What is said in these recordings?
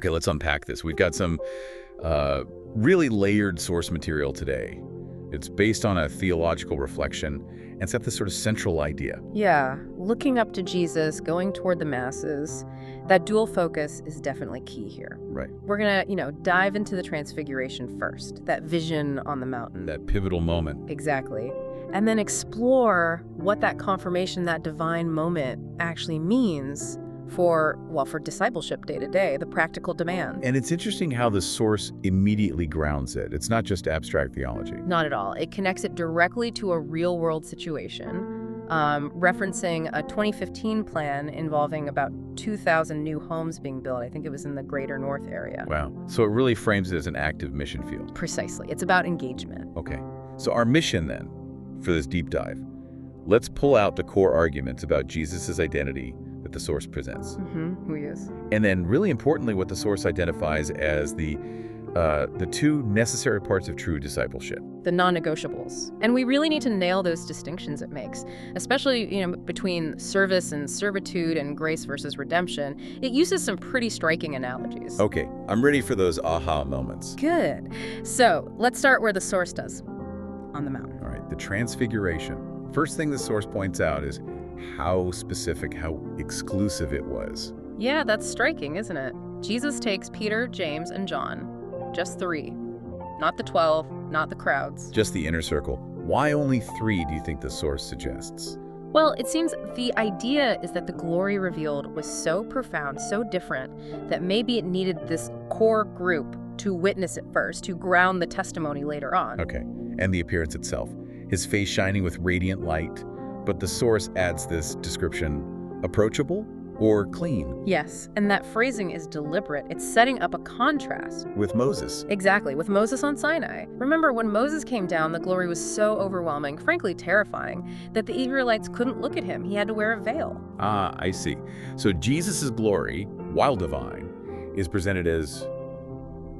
Okay, let's unpack this. We've got some really layered source material today. It's based on a theological reflection and it's got this sort of central idea. Yeah, looking up to Jesus, going toward the masses, that dual focus is definitely key here. Right. We're gonna, dive into the transfiguration first, that vision on the mountain. That pivotal moment. Exactly. And then explore what that confirmation, that divine moment actually means for discipleship day to day, the practical demands. And it's interesting how the source immediately grounds it. It's not just abstract theology. Not at all. It connects it directly to a real-world situation, referencing a 2015 plan involving about 2,000 new homes being built. I think it was in the greater North area. Wow. So it really frames it as an active mission field. Precisely. It's about engagement. Okay. So our mission then, for this deep dive, let's pull out the core arguments about Jesus' identity that the source presents. Who he is. And then, really importantly, what the source identifies as the two necessary parts of true discipleship. The non-negotiables. And we really need to nail those distinctions it makes, especially, between service and servitude and grace versus redemption. It uses some pretty striking analogies. Okay, I'm ready for those aha moments. Good. So let's start where the source does, on the mountain. All right, the transfiguration. First thing the source points out is how specific, how exclusive it was. Yeah, that's striking, isn't it? Jesus takes Peter, James, and John. Just 3. Not the 12, not the crowds. Just the inner circle. Why only 3 do you think the source suggests? Well, it seems the idea is that the glory revealed was so profound, so different, that maybe it needed this core group to witness it first, to ground the testimony later on. Okay, and the appearance itself. His face shining with radiant light. But the source adds this description, approachable or clean. Yes, and that phrasing is deliberate. It's setting up a contrast. With Moses. Exactly, with Moses on Sinai. Remember, when Moses came down, the glory was so overwhelming, frankly terrifying, that the Israelites couldn't look at him. He had to wear a veil. Ah, I see. So Jesus' glory, while divine, is presented as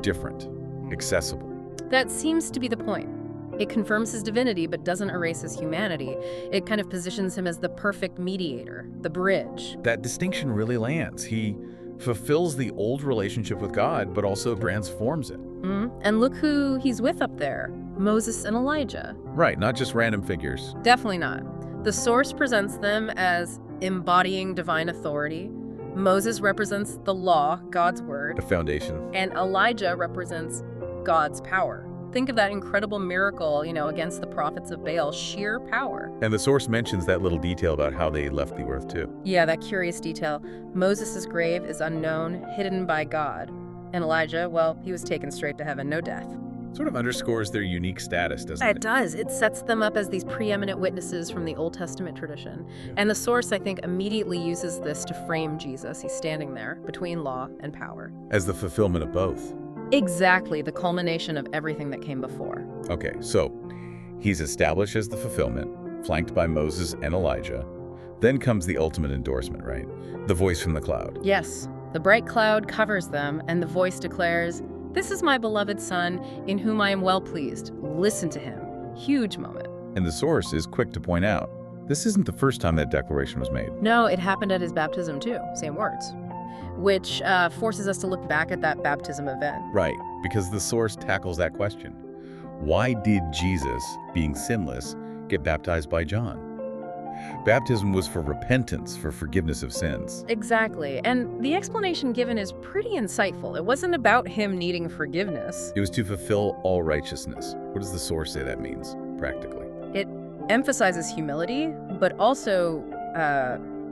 different, accessible. That seems to be the point. It confirms his divinity, but doesn't erase his humanity. It kind of positions him as the perfect mediator, the bridge. That distinction really lands. He fulfills the old relationship with God, but also transforms it. And look who he's with up there, Moses and Elijah. Right, not just random figures. Definitely not. The source presents them as embodying divine authority. Moses represents the law, God's word. The foundation. And Elijah represents God's power. Think of that incredible miracle, against the prophets of Baal, sheer power. And the source mentions that little detail about how they left the earth too. Yeah, that curious detail. Moses' grave is unknown, hidden by God. And Elijah, he was taken straight to heaven, no death. Sort of underscores their unique status, doesn't it? It does. It sets them up as these preeminent witnesses from the Old Testament tradition. Yeah. And the source, I think, immediately uses this to frame Jesus. He's standing there between law and power. As the fulfillment of both. Exactly, the culmination of everything that came before. Okay, so he's established as the fulfillment, flanked by Moses and Elijah. Then comes the ultimate endorsement, right? The voice from the cloud. Yes, the bright cloud covers them, and the voice declares, "This is my beloved Son, in whom I am well pleased. Listen to him." Huge moment. And the source is quick to point out, this isn't the first time that declaration was made. No, it happened at his baptism too, same words. Which forces us to look back at that baptism event. Right, because the source tackles that question. Why did Jesus, being sinless, get baptized by John? Baptism was for repentance, for forgiveness of sins. Exactly, and the explanation given is pretty insightful. It wasn't about him needing forgiveness. It was to fulfill all righteousness. What does the source say that means, practically? It emphasizes humility, but also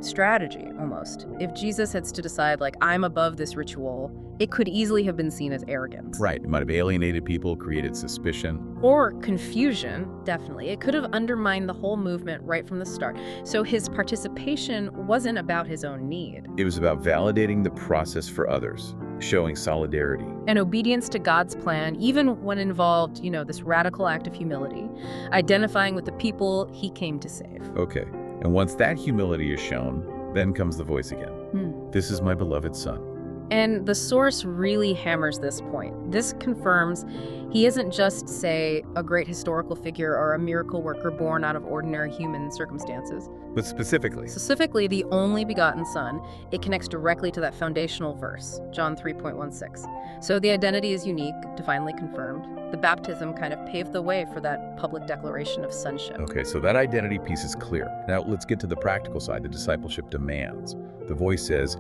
strategy, almost. If Jesus had stood aside I'm above this ritual, it could easily have been seen as arrogance. Right. It might have alienated people, created suspicion. Or confusion, definitely. It could have undermined the whole movement right from the start. So his participation wasn't about his own need. It was about validating the process for others, showing solidarity. And obedience to God's plan, even when involved, this radical act of humility, identifying with the people he came to save. Okay. And once that humility is shown, then comes the voice again. This is my beloved Son. And the source really hammers this point. This confirms he isn't just, say, a great historical figure or a miracle worker born out of ordinary human circumstances. But specifically? Specifically, the only begotten Son. It connects directly to that foundational verse, John 3.16. So the identity is unique, divinely confirmed. The baptism kind of paved the way for that public declaration of sonship. Okay, so that identity piece is clear. Now let's get to the practical side, the discipleship demands. The voice says,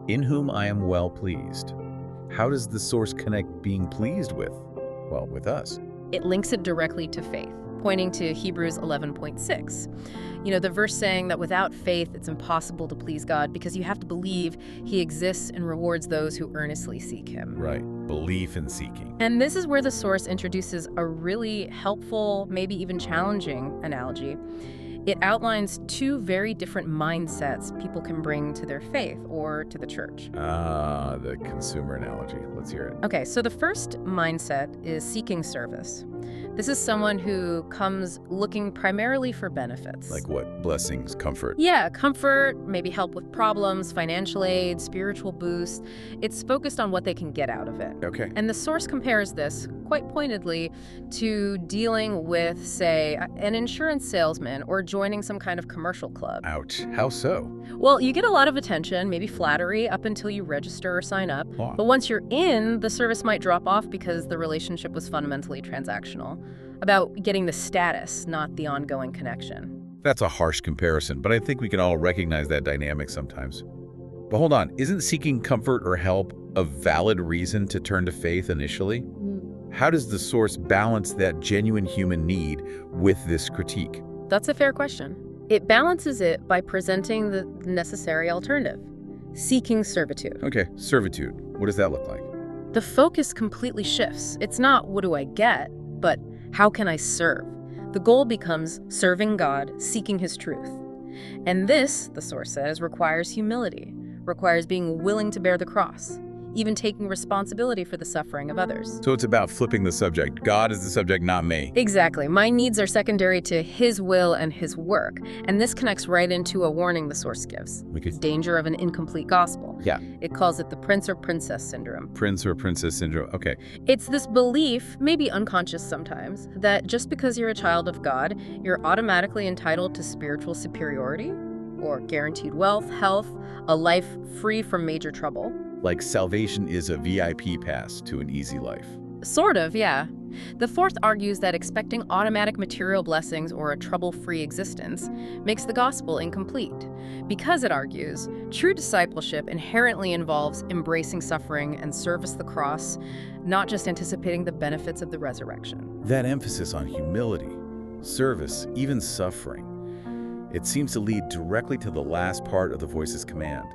"In whom I am well pleased." How does the source connect being pleased with? Well, with us. It links it directly to faith, pointing to Hebrews 11.6. You know, the verse saying that without faith, it's impossible to please God because you have to believe he exists and rewards those who earnestly seek him. Right, belief and seeking. And this is where the source introduces a really helpful, maybe even challenging analogy. It outlines two very different mindsets people can bring to their faith or to the church. The consumer analogy. Let's hear it. Okay, so the first mindset is seeking service. This is someone who comes looking primarily for benefits. Like what? Blessings, comfort? Yeah, comfort, maybe help with problems, financial aid, spiritual boost. It's focused on what they can get out of it. Okay. And the source compares this, quite pointedly, to dealing with, say, an insurance salesman or joining some kind of commercial club. Ouch. How so? Well, you get a lot of attention, maybe flattery, up until you register or sign up. Oh. But once you're in, the service might drop off because the relationship was fundamentally transactional. About getting the status, not the ongoing connection. That's a harsh comparison, but I think we can all recognize that dynamic sometimes. But hold on, isn't seeking comfort or help a valid reason to turn to faith initially? How does the source balance that genuine human need with this critique? That's a fair question. It balances it by presenting the necessary alternative, seeking servitude. Okay, servitude. What does that look like? The focus completely shifts. It's not what do I get, but how can I serve? The goal becomes serving God, seeking his truth. And this, the source says, requires humility, requires being willing to bear the cross, even taking responsibility for the suffering of others. So it's about flipping the subject. God is the subject, not me. Exactly. My needs are secondary to his will and his work. And this connects right into a warning the source gives. Okay. Danger of an incomplete gospel. Yeah. It calls it the prince or princess syndrome. Prince or princess syndrome. Okay. It's this belief, maybe unconscious sometimes, that just because you're a child of God, you're automatically entitled to spiritual superiority or guaranteed wealth, health, a life free from major trouble. Like salvation is a VIP pass to an easy life. Sort of, yeah. The fourth argues that expecting automatic material blessings or a trouble-free existence makes the gospel incomplete. Because, it argues, true discipleship inherently involves embracing suffering and service the cross, not just anticipating the benefits of the resurrection. That emphasis on humility, service, even suffering, it seems to lead directly to the last part of the voice's command.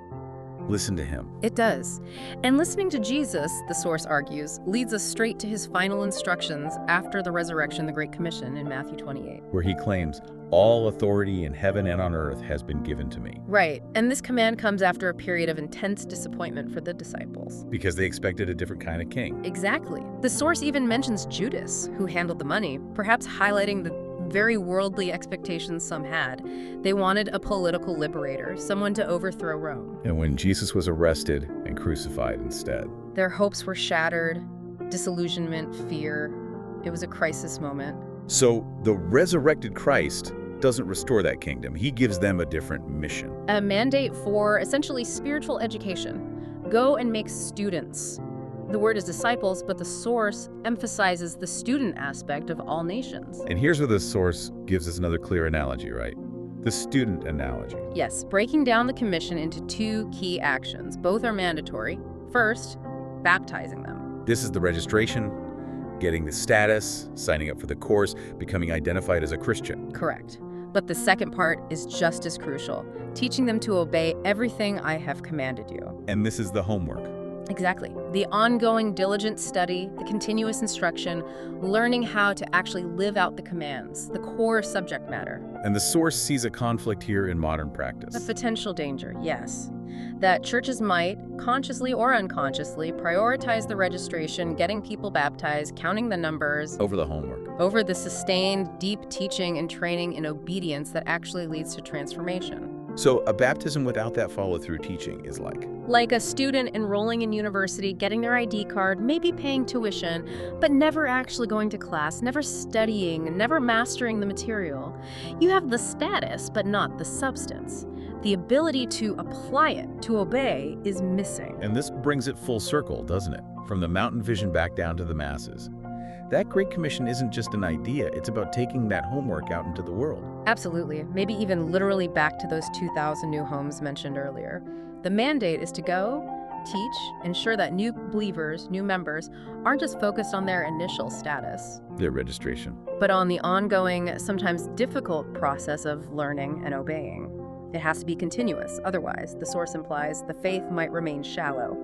Listen to him. It does. And listening to Jesus, the source argues, leads us straight to his final instructions after the resurrection, the Great Commission in Matthew 28. Where he claims, "All authority in heaven and on earth has been given to me." Right. And this command comes after a period of intense disappointment for the disciples. Because they expected a different kind of king. Exactly. The source even mentions Judas, who handled the money, perhaps highlighting the very worldly expectations some had. They wanted a political liberator, someone to overthrow Rome. And when Jesus was arrested and crucified instead. Their hopes were shattered, disillusionment, fear. It was a crisis moment. So the resurrected Christ doesn't restore that kingdom. He gives them a different mission. A mandate for essentially spiritual education. Go and make students. The word is disciples, but the source emphasizes the student aspect of all nations. And here's where the source gives us another clear analogy, right? The student analogy. Yes, breaking down the commission into two key actions. Both are mandatory. First, baptizing them. This is the registration, getting the status, signing up for the course, becoming identified as a Christian. Correct. But the second part is just as crucial, teaching them to obey everything I have commanded you. And this is the homework. Exactly. The ongoing diligent study, the continuous instruction, learning how to actually live out the commands, the core subject matter. And the source sees a conflict here in modern practice. A potential danger, yes. That churches might, consciously or unconsciously, prioritize the registration, getting people baptized, counting the numbers, Over the homework. over the sustained, deep teaching and training in obedience that actually leads to transformation. So a baptism without that follow-through teaching is like Like a student enrolling in university, getting their ID card, maybe paying tuition, but never actually going to class, never studying, never mastering the material. You have the status, but not the substance. The ability to apply it, to obey, is missing. And this brings it full circle, doesn't it? From the mountain vision back down to the masses. That Great Commission isn't just an idea, it's about taking that homework out into the world. Absolutely. Maybe even literally back to those 2,000 new homes mentioned earlier. The mandate is to go, teach, ensure that new believers, new members, aren't just focused on their initial status, Their registration. but on the ongoing, sometimes difficult process of learning and obeying. It has to be continuous. Otherwise, the source implies the faith might remain shallow,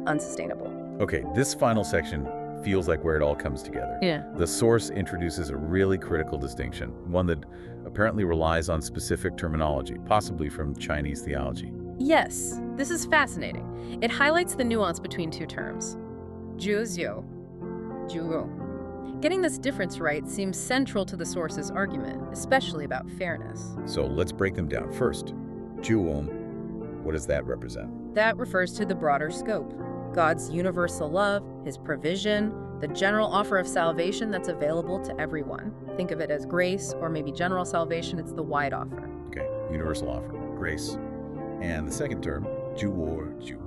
unsustainable. Okay, this final section feels like where it all comes together. Yeah. The source introduces a really critical distinction, one that apparently relies on specific terminology, possibly from Chinese theology. Yes, this is fascinating. It highlights the nuance between two terms. Juezhou, Juo. Getting this difference right seems central to the source's argument, especially about fairness. So let's break them down. First, Juom, what does that represent? That refers to the broader scope. God's universal love, his provision, the general offer of salvation that's available to everyone. Think of it as grace, or maybe general salvation, it's the wide offer. Okay, universal offer, grace. And the second term, Ju.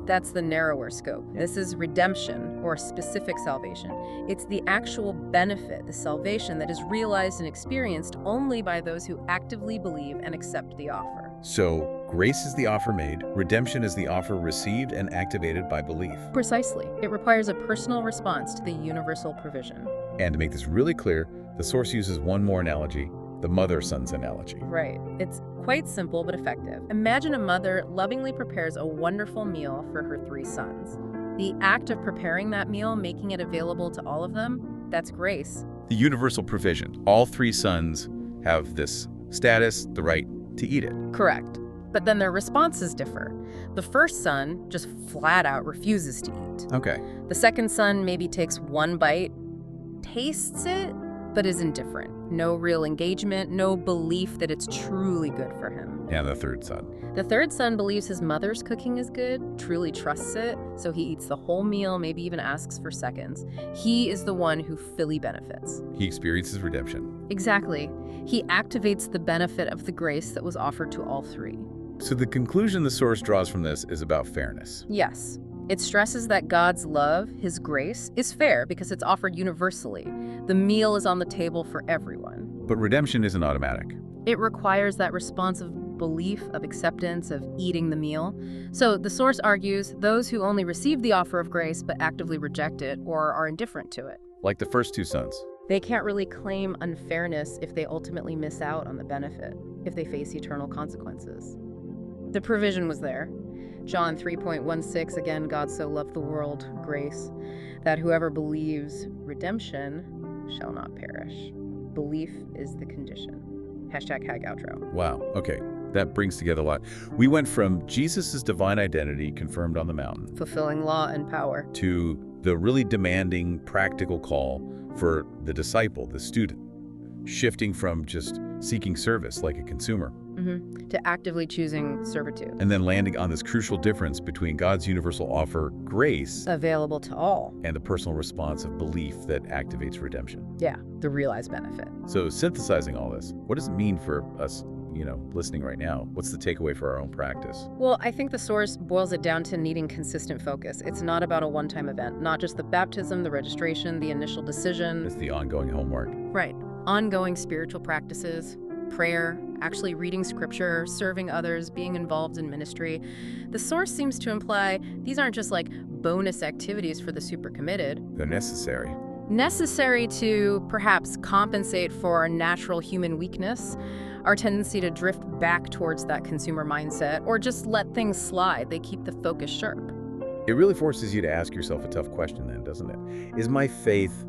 That's the narrower scope. This is redemption, or specific salvation. It's the actual benefit, the salvation that is realized and experienced only by those who actively believe and accept the offer. So, grace is the offer made, redemption is the offer received and activated by belief. Precisely. It requires a personal response to the universal provision. And to make this really clear, the source uses one more analogy, the mother-son's analogy. Right. It's quite simple but effective. Imagine a mother lovingly prepares a wonderful meal for her 3 sons. The act of preparing that meal, making it available to all of them, that's grace. The universal provision. All 3 sons have this status, the right to eat it. Correct. But then their responses differ. The first son just flat out refuses to eat. Okay. The second son maybe takes 1 bite, tastes it, but is indifferent. No real engagement, no belief that it's truly good for him. And the third son. The third son believes his mother's cooking is good, truly trusts it, so he eats the whole meal, maybe even asks for seconds. He is the one who fully benefits. He experiences redemption. Exactly. He activates the benefit of the grace that was offered to all 3. So the conclusion the source draws from this is about fairness. Yes. It stresses that God's love, his grace, is fair because it's offered universally. The meal is on the table for everyone. But redemption isn't automatic. It requires that response of belief, of acceptance, of eating the meal. So the source argues those who only receive the offer of grace but actively reject it or are indifferent to it, Like the first 2 sons. they can't really claim unfairness if they ultimately miss out on the benefit, if they face eternal consequences. The provision was there. John 3.16, again, God so loved the world, grace, that whoever believes redemption shall not perish. Belief is the condition. #hag outro. Wow, okay. That brings together a lot. We went from Jesus' divine identity confirmed on the mountain Fulfilling law and power. to the really demanding practical call for the disciple, the student, shifting from just seeking service like a consumer, To actively choosing servitude. and then landing on this crucial difference between God's universal offer, grace, Available to all. and the personal response of belief that activates redemption. Yeah, the realized benefit. So synthesizing all this, what does it mean for us, listening right now? What's the takeaway for our own practice? Well, I think the source boils it down to needing consistent focus. It's not about a one-time event, not just the baptism, the registration, the initial decision. It's the ongoing homework. Right. Ongoing spiritual practices, prayer, actually reading scripture, serving others, being involved in ministry. The source seems to imply these aren't just like bonus activities for the super committed. They're necessary. Necessary to perhaps compensate for our natural human weakness, our tendency to drift back towards that consumer mindset, or just let things slide. They keep the focus sharp. It really forces you to ask yourself a tough question then, doesn't it? Is my faith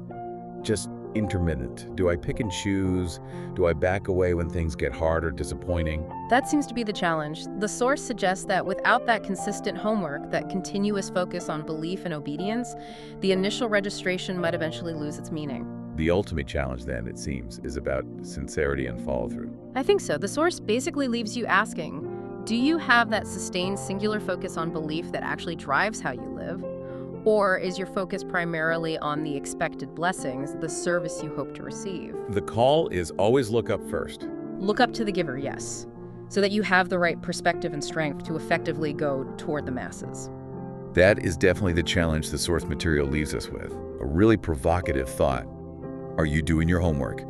just intermittent? Do I pick and choose? Do I back away when things get hard or disappointing? That seems to be the challenge. The source suggests that without that consistent homework, that continuous focus on belief and obedience, the initial registration might eventually lose its meaning. The ultimate challenge then, it seems, is about sincerity and follow-through. I think so. The source basically leaves you asking, Do you have that sustained singular focus on belief that actually drives how you live? Or is your focus primarily on the expected blessings, the service you hope to receive? The call is always look up first. Look up to the giver, yes, so that you have the right perspective and strength to effectively go toward the masses. That is definitely the challenge the source material leaves us with. A really provocative thought. Are you doing your homework?